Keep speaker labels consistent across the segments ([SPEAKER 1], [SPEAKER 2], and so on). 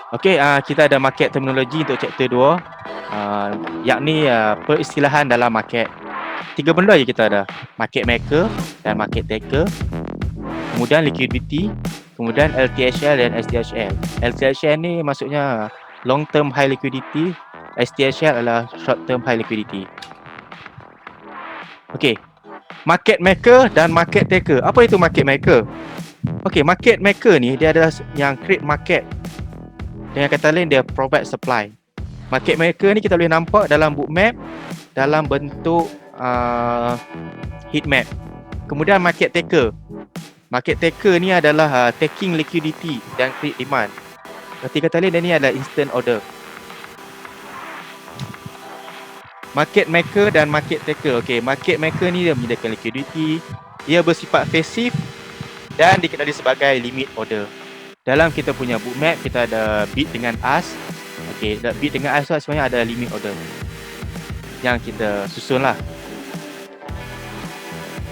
[SPEAKER 1] Okey, kita ada market terminologi untuk chapter 2. Yakni peristilahan dalam market. 3 benda je kita ada. Market maker dan market taker. Kemudian liquidity, kemudian LTHL dan STHL. LTHL ni maksudnya long term high liquidity, STHL adalah short term high liquidity. Okey. Market maker dan market taker. Apa itu market maker? Okey, market maker ni dia adalah yang create market. Dengan kata lain, dia provide supply. Market maker ni kita boleh nampak dalam bookmap dalam bentuk heat map. Kemudian market taker. Market taker ni adalah taking liquidity dan create demand. Berarti kata lain, dia ni adalah instant order. Market maker dan market taker. Okey, market maker ni dia menyediakan liquidity, dia bersifat pasif dan dikenali sebagai limit order. Dalam kita punya bookmap, kita ada bid dengan ask. Okey, bid dengan ask tu sebenarnya ada limit order yang kita susun lah.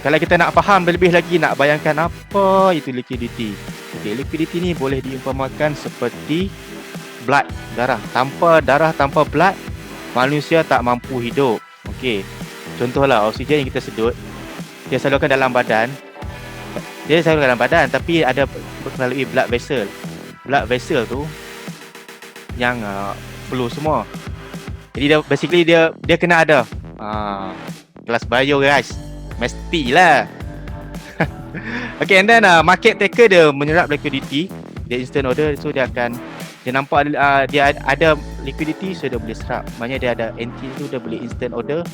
[SPEAKER 1] Kalau kita nak faham lebih lagi, nak bayangkan apa itu liquidity. Okey, liquidity ni boleh diumpamakan seperti blood, darah. Tanpa blood, manusia tak mampu hidup. Okey, contohlah oksigen yang kita sedut, dia salurkan dalam badan. Dia salurkan dalam badan, tapi ada melalui blood vessel. Blood vessel tu yang perlu semua. Jadi dia basically dia kena ada kelas bio guys. Mestilah. Okay, and then market taker dia menyerap liquidity, dia instant order, so dia nampak dia ada liquidity, so dia boleh serap. Maknanya dia ada NT tu, dia boleh instant order.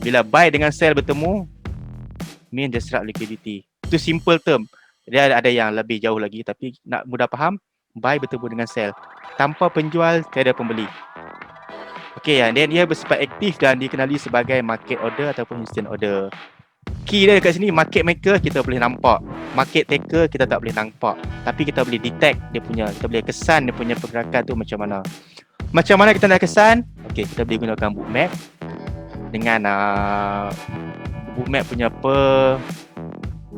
[SPEAKER 1] Bila buy dengan sell bertemu, mean dia serap liquidity. Itu simple term. Dia ada yang lebih jauh lagi, tapi nak mudah faham, buy bertemu dengan sell. Tanpa penjual, tiada pembeli. Okay, dan dia bersifat aktif dan dikenali sebagai market order ataupun instant order. Key dia dekat sini, market maker kita boleh nampak, market taker kita tak boleh nampak, tapi kita boleh detect dia punya, kita boleh kesan dia punya pergerakan tu macam mana. Macam mana kita nak kesan? Okay, kita boleh gunakan bookmap dengan bookmap punya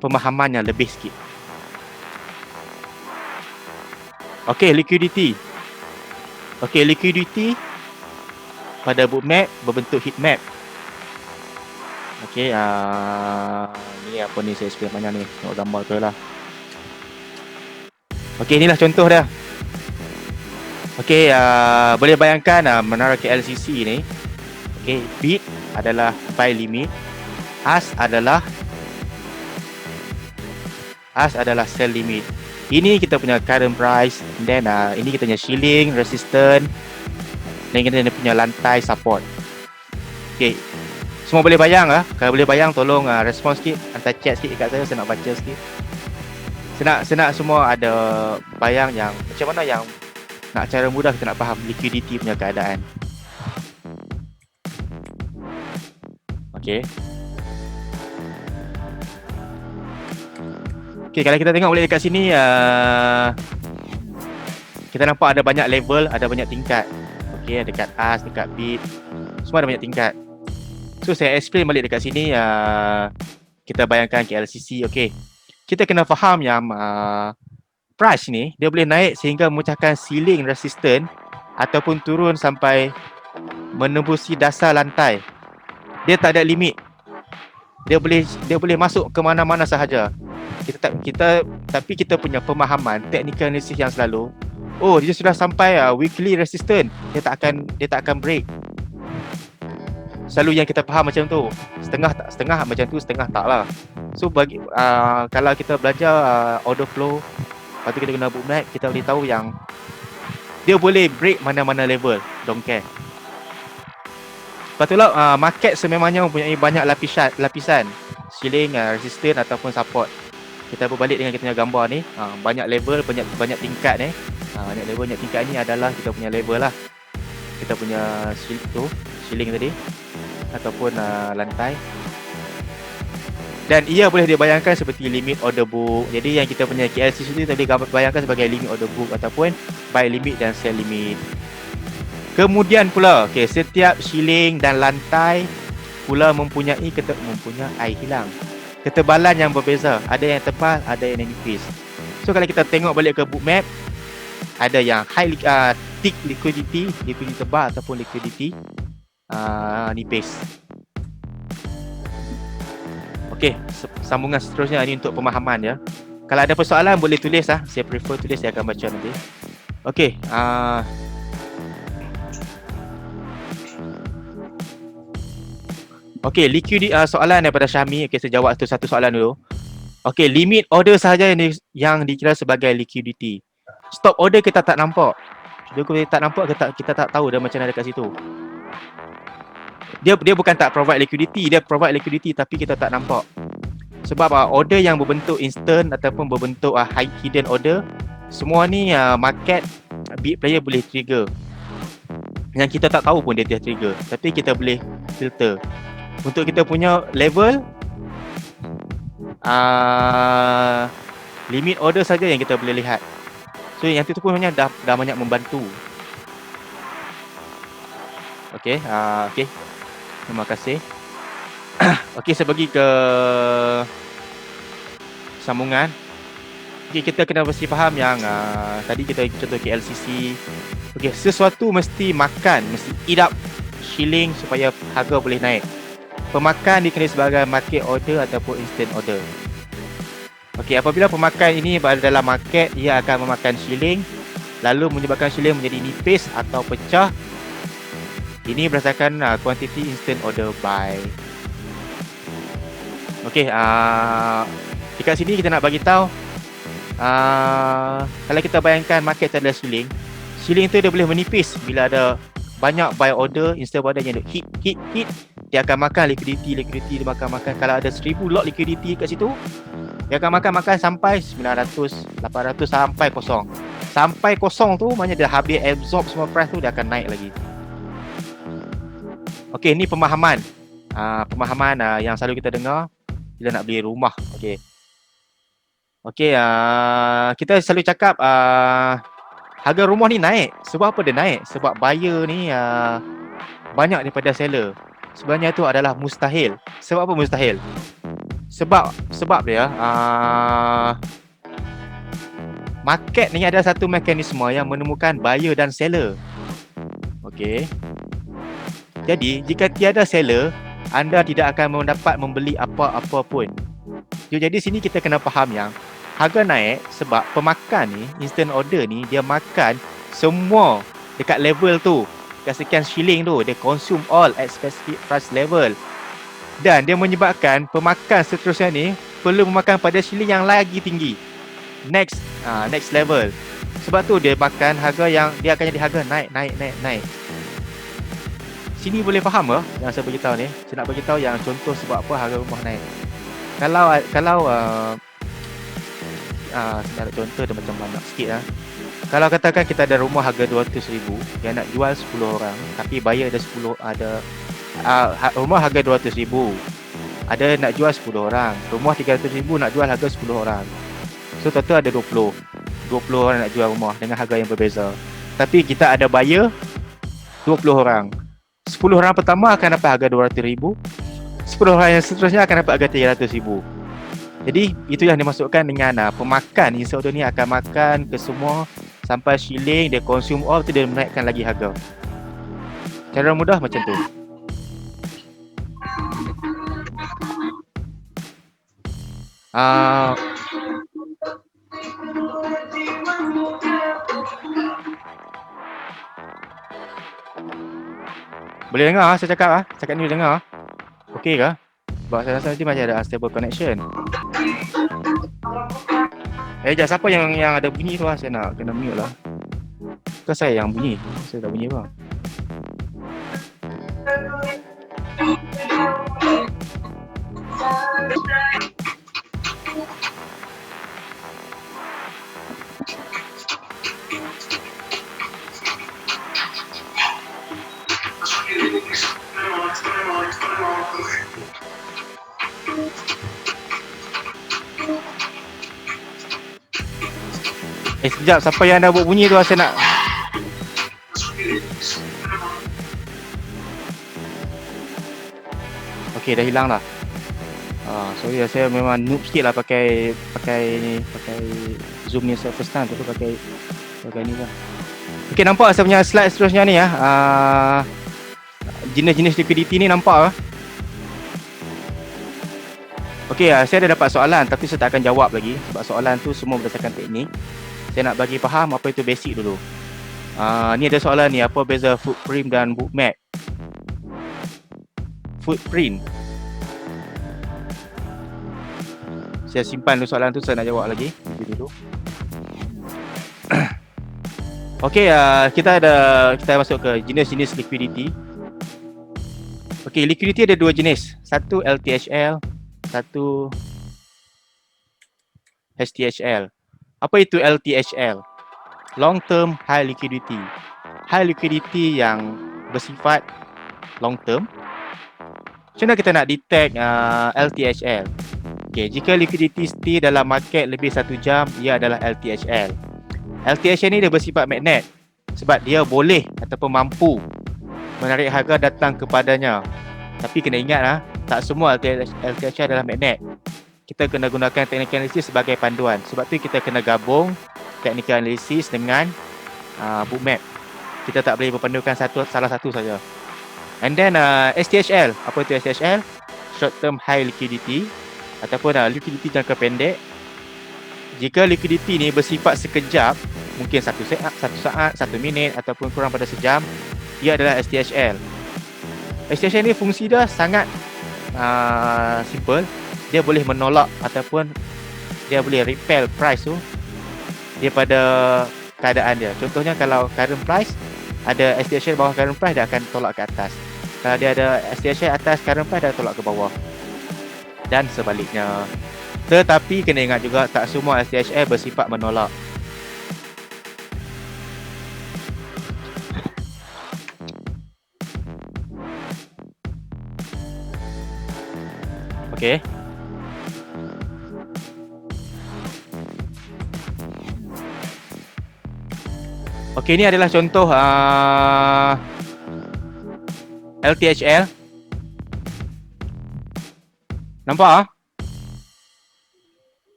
[SPEAKER 1] pemahaman yang lebih sikit. Okay, liquidity. Okay, liquidity pada bookmap berbentuk heat map. Okay, ni apa ni, saya explain banyak ni. Tengok gambar tu lah. Okay, inilah contoh dia. Okay, boleh bayangkan menara KLCC ni. Okay, bid adalah buy limit, ask adalah sell limit. Ini kita punya current price, then ini kita punya shilling, resistance, dan kita punya lantai support. Okay, semua boleh bayang lah. Kalau boleh bayang, tolong respon sikit, hantar chat sikit dekat saya nak baca sikit. Senang semua ada bayang yang macam mana yang nak cara mudah kita nak faham liquidity punya keadaan. Okay. Okay, kalau kita tengok boleh dekat sini, kita nampak ada banyak level, ada banyak tingkat. Okay, dekat ask, dekat bid, semua ada banyak tingkat. So saya explain balik dekat sini, kita bayangkan KLCC. Okay, kita kena faham yang price ni dia boleh naik sehingga memecahkan ceiling resistance ataupun turun sampai menembusi dasar lantai. Dia tak ada limit. Dia boleh masuk ke mana-mana sahaja. Tapi kita punya pemahaman technical analysis yang selalu, oh dia sudah sampai weekly resistance, dia tak akan break. Selalu yang kita faham macam tu. Setengah macam tu, setengah tak lah. So bagi kalau kita belajar order flow, lepas tu kita guna bookmap, kita boleh tahu yang dia boleh break mana-mana level, don't care. Lepas tu lah, market sememangnya mempunyai banyak lapisan ceiling, resistance ataupun support. Kita berbalik dengan kita punya gambar ni, banyak level, banyak tingkat ni. Banyak level, banyak tingkat ni adalah kita punya level lah. Kita punya ceiling tadi ataupun lantai. Dan ia boleh dibayangkan seperti limit order book. Jadi yang kita punya KLCC tu kita boleh bayangkan sebagai limit order book ataupun buy limit dan sell limit. Kemudian pula, okay, setiap ceiling dan lantai pula mempunyai hilang ketebalan yang berbeza. Ada yang tebal, ada yang nipis. So kalau kita tengok balik ke bookmap, Ada yang thick liquidity tebal ataupun liquidity nipis. Okey, sambungan seterusnya ini untuk pemahaman ya. Kalau ada persoalan boleh tulis saya prefer tulis, saya akan baca nanti. Okey, okey, liquidity soalan daripada Syahmi. Okey, saya jawab satu soalan dulu. Okey, limit order sahaja yang dikira sebagai liquidity. Stop order kita tak nampak. Dia tak nampak, kita tak tahu dia macam mana dekat situ. Dia bukan tak provide liquidity, dia provide liquidity tapi kita tak nampak. Sebab order yang berbentuk instant ataupun berbentuk hidden order, semua ni market big player boleh trigger. Yang kita tak tahu pun dia trigger, tapi kita boleh filter. Untuk kita punya level limit order saja yang kita boleh lihat. So yang itu pun sebenarnya dah banyak membantu. Okey, okey. Terima kasih. Okey, saya pergi ke sambungan. Okey, kita kena mesti faham yang tadi kita contoh KLCC. Okey, sesuatu mesti makan, mesti eat up shilling supaya harga boleh naik. Pemakan dikenali sebagai market order ataupun instant order. Okey, apabila pemakan ini berada dalam market, ia akan memakan shilling lalu menyebabkan shilling menjadi nipis atau pecah. Ini berdasarkan quantity instant order buy. Okey, dekat sini kita nak bagi tahu kalau kita bayangkan market ada shilling tu dia boleh menipis bila ada banyak buy order, instant order yang hit, dia akan makan liquidity dia makan. Kalau ada 1000 lot liquidity kat situ, dia akan makan sampai 900, 800 sampai kosong. Sampai kosong tu maknanya dia habis absorb semua price tu, dia akan naik lagi. Okey, ni pemahaman. Pemahaman yang selalu kita dengar bila nak beli rumah. Okey. Okey, kita selalu cakap harga rumah ni naik. Sebab apa dia naik? Sebab buyer ni banyak daripada seller. Sebenarnya itu adalah mustahil. Sebab apa mustahil? Sebab dia market ni ada satu mekanisme yang menemukan buyer dan seller. Okey. Jadi jika tiada seller, anda tidak akan mendapat membeli apa-apa pun. Jadi sini kita kena faham yang harga naik sebab pemakan ni, instant order ni, dia makan semua dekat level tu, dekat sekian shilling tu, dia consume all at specific price level. Dan dia menyebabkan pemakan seterusnya ni perlu memakan pada shilling yang lagi tinggi, next level. Sebab tu dia makan harga yang dia akan jadi harga naik. Sini boleh faham ke yang saya beritahu ni? Saya nak beritahu yang contoh sebab apa harga rumah naik. Kalau saya nak contoh dia macam banyak sikit lah. Kalau katakan kita ada rumah harga 200,000 yang nak jual 10 orang, tapi buyer ada 10, rumah harga 200,000, ada nak jual 10 orang. Rumah 300,000 nak jual harga 10 orang. So total ada 20 orang nak jual rumah dengan harga yang berbeza. Tapi kita ada buyer 20 orang. 10 orang pertama akan dapat harga 200,000. 10 orang yang seterusnya akan dapat harga 300,000. Jadi itu yang dimasukkan dengan pemakan instant order ni akan makan ke semua sampai shilling, dia consume all tu, dia menaikkan lagi harga. Cara mudah macam tu. Boleh dengar saya cakap cakap ni boleh dengar? Okey ke? Sebab saya rasa nanti macam ada unstable connection. Sekejap, siapa yang ada bunyi tu saya nak kena mute lah. Ke saya yang bunyi? Saya tak bunyi apa? Sekejap, siapa yang dah buat bunyi tu saya nak. Okey, dah hilang dah. Sorry, saya memang noob sikit lah pakai Zoom ni saya first time, tapi pakai Bagai ni lah. Okey, nampak saya punya slide seterusnya ni ya. Jenis-jenis liquidity ni nampak. Okey, saya ada dapat soalan tapi saya tak akan jawab lagi sebab soalan tu semua berdasarkan teknik. Saya nak bagi faham apa itu basic dulu. Ni ada soalan ni, apa beza footprint dan bookmap? Footprint. Saya simpan dulu soalan tu, saya nak jawab lagi. Dulu. Okey, kita masuk ke jenis-jenis liquidity. Okey, liquidity ada dua jenis. Satu LTHL, satu STHL. Apa itu LTHL? Long term high liquidity. High liquidity yang bersifat long term. Macam mana kita nak detect LTHL? Okey, jika liquidity stay dalam market lebih 1 jam, ia adalah LTHL. LTHL ni dia bersifat magnet sebab dia boleh ataupun mampu menarik harga datang kepadanya. Tapi kena ingat tak semua LTHL adalah magnet. Kita kena gunakan technical analysis sebagai panduan. Sebab tu kita kena gabung technical analysis dengan bookmap. Kita tak boleh berpandukan salah satu saja. And then STHL. Apa itu STHL? Short term high liquidity ataupun liquidity jangka pendek. Jika liquidity ni bersifat sekejap, mungkin 1 saat, 1 minit ataupun kurang pada sejam, ia adalah STHL. STHL ni fungsi dia sangat simple. Dia boleh menolak ataupun dia boleh repel price tu daripada keadaan dia. Contohnya kalau current price ada STHL bawah current price, dia akan tolak ke atas. Kalau dia ada STHL atas current price, dia tolak ke bawah. Dan sebaliknya. Tetapi kena ingat juga tak semua STHL bersifat menolak. Okey. Okey, ini adalah contoh LTHL. Nampak?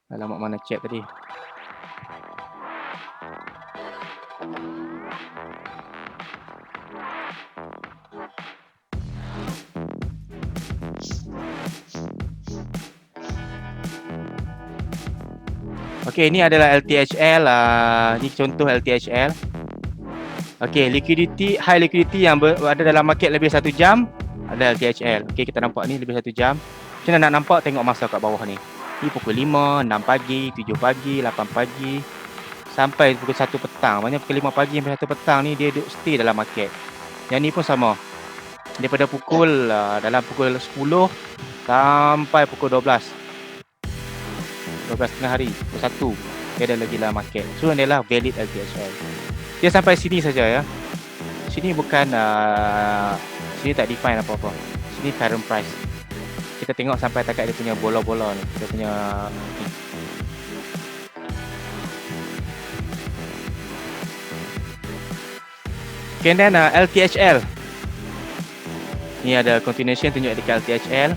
[SPEAKER 1] Alamak, mana chat tadi? Okey, ini adalah LTHL. Ini contoh LTHL. Okey, liquidity, high liquidity yang ada dalam market lebih 1 jam ada LTHL. Okey, kita nampak ni lebih 1 jam. Macam mana nak nampak? Tengok masa kat bawah ni. Ni pukul 5, 6 pagi, 7 pagi, 8 pagi sampai pukul 1 petang. Maksudnya pukul 5 pagi sampai 1 petang ni dia duduk stay dalam market. Yang ni pun sama. Daripada pukul dalam pukul 10 sampai pukul 12 tengah hari, pukul 1 dia ada lagi dalam market. So ni adalah valid LTHL. Dia sampai sini saja ya. Sini bukan sini tak define apa-apa. Sini current price. Kita tengok sampai takat dia punya bola-bola ni. Dia punya ni. Okay, then LTHL. Ni ada continuation tunjuk dekat LTHL.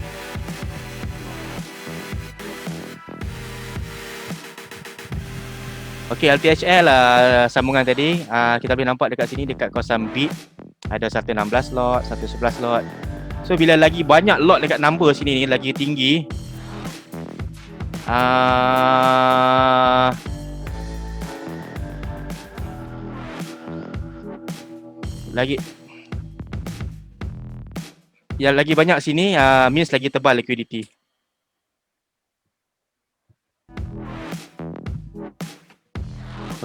[SPEAKER 1] Okey, LTHL sambungan tadi kita boleh nampak dekat sini dekat kawasan bid ada 116 lot, 111 lot. So bila lagi banyak lot dekat number sini ni lagi tinggi, lagi banyak sini means lagi tebal liquidity.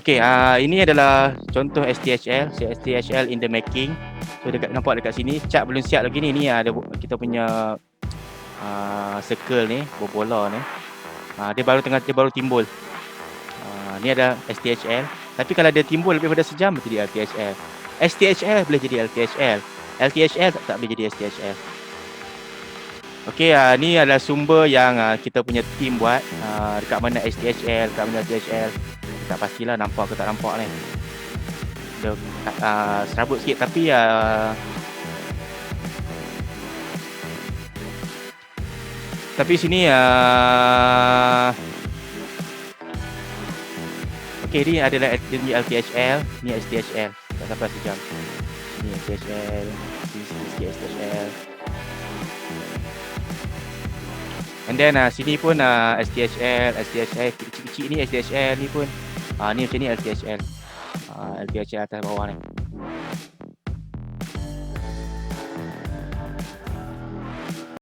[SPEAKER 1] Okey, ini adalah contoh STHL, STHL in the making. So nampak dekat sini, chart belum siap lagi ni. Ni ada kita punya circle ni, bola ni. Dia baru timbul. Ni ada STHL. Tapi kalau dia timbul lebih pada sejam, jadi LTHL. STHL boleh jadi LTHL. LTHL tak boleh jadi STHL. Okey, ni adalah sumber yang kita punya team buat. Dekat mana STHL, dekat mana LTHL. Tak pastilah nampak ke tak nampak ni. Dia serabut sikit tapi sini Okey, ni adalah ni LTHL, ni STHL. Tak sampai sejam. Ni STHL, sikit STHL. And then sini pun STHL kecil-kecil ni STHL ni pun ni macam ni LTHL. LTHL atas bawah ni.